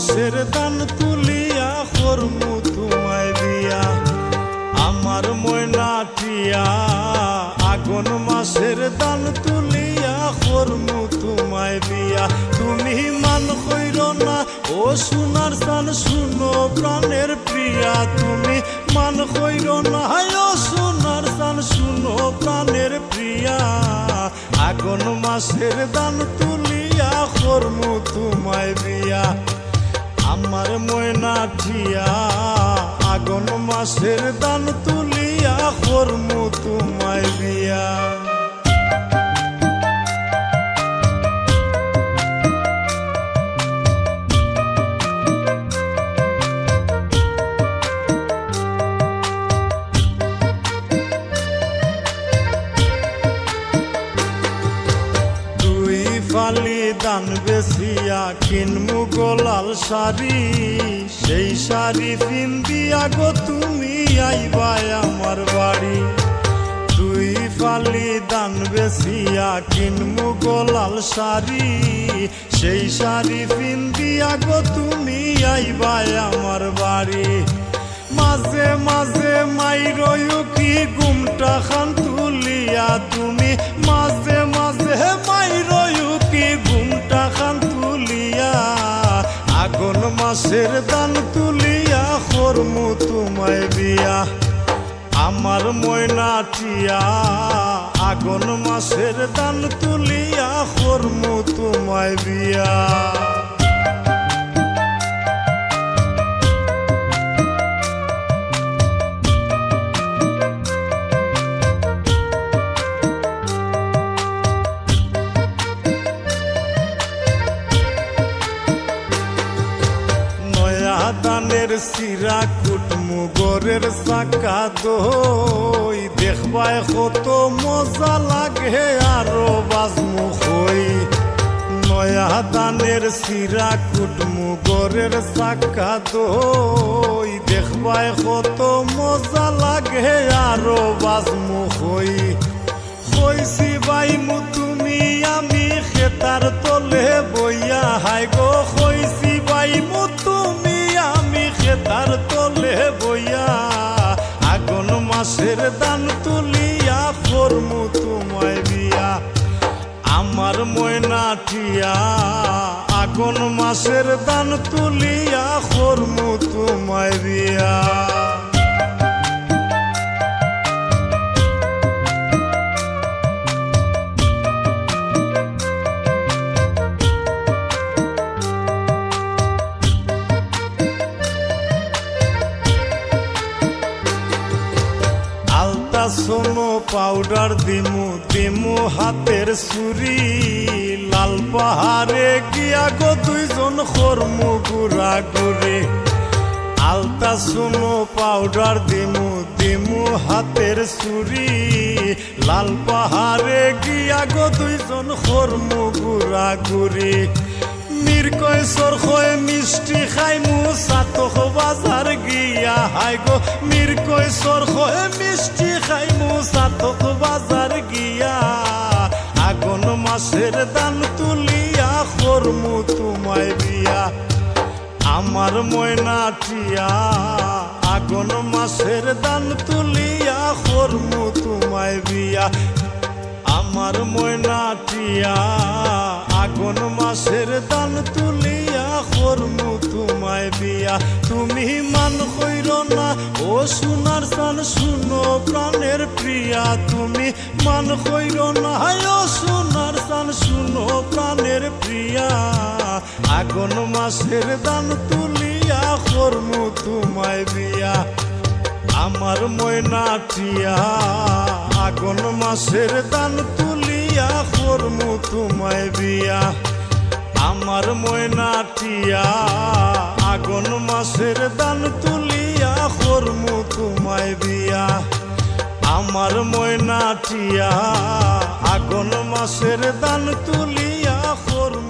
মাসের দান তুলিয়া করমু তোমায় বিয়া আমার ময়না টিয়া আগুন মাসের দান তুলিয়া করমু তোমায় বিয়া তুমি মান কইর না ও সোনার চান শুনো প্রাণের প্রিয়া তুমি মান কইর না ও সোনার চান শুনো প্রাণের প্রিয়া আগুন মাসের দান তুলিয়া করমু তোমায় বিয়া আমার ময়না টিয়া আগুন মাসের দান তুলিয়া করমু তোমায় বিয়া ফালি দান বেসিয়া কিনমু গোলাল শাড়ি সেই শাড়ি পিন্দিয়া গো তুমি আইবাই আমার বাড়ি দুই ফালি দান বেসিয়া কিনমু গোলাল শাড়ি সেই শাড়ি পিন্দিয়া গো তুমি আইবাই আমার বাড়ি মাঝে মাঝে মাইরয়ু কি ঘুমটা খান তুলিয়া তুমি মাঝে মাঝে মাইরয়ু কি ঘুমটা খান তুলিয়া আগুন মাসের দান তুলিয়া করমু তোমায় বিয়া আমার ময়না টিয়া আগুন মাসের দান তুলিয়া করমু তোমায় বিয়া দানের সিরা কুটমু গরের চাকা দই দেখবাই কত মজা লাগে আরো বাজমু হই নয়া দানের সিরা কুটমু গরের চাকা দই দেখবাই কত মজা লাগে আরো বাজমু হই কইছি বাইমু তুমি আমি খেতার তলে বইয়া হাই গো কইছি বাইমু তুমি আমি খেতার তলে বইয়া আগুন মাসের দান তুলিয়া করমু তোমায় বিয়া আমার ময়না টিয়া আগুন মাসের দান তুলিয়া করমু তোমায় বিয়া সোনো পাউডার দিমু দিমু হাতের ছুরি লাল পাহাড়ে গিয়া গো দুইজন করমু গুড়া গুড়ি আলতা সোনো পাউডার দিমু দিমু হাতের ছুরি লাল পাহাড়ে গিয়া গো দুইজন করমু গুড়া গুড়ি মিরকয় সরখয় মিষ্টি খাইমু সাতক বাজার গিয়া হাই গো মিরকয় সরখয় মিষ্টি খাইমু সাতক বাজার গিয়া আগুন মাসের দান তুলিয়া করমু তোমায় বিয়া আমার ময়না টিয়া আগুন মাসের দান তুলিয়া করমু তোমায় বিয়া আমার ময়না টিয়া আগুন মাসের দান তুলিয়া করমু তোমায় বিয়া তুমি মান কইর না ও সোনার চান শুনো প্রাণের প্রিয়া তুমি মান কইর না ও সোনার চান শুনো প্রাণের প্রিয়া আগুন মাসের দান তুলিয়া করমু তোমায় বিয়া আমার ময়না টিয়া আগুন মাসের দান তুলিয়া করমু তোমায় বিয়া আমার ময়না টিয়া আগুন মাসের দান তুলিয়া করমু তোমায় বিয়া আমার ময়না টিয়া আগুন মাসের দান তুলিয়া করমু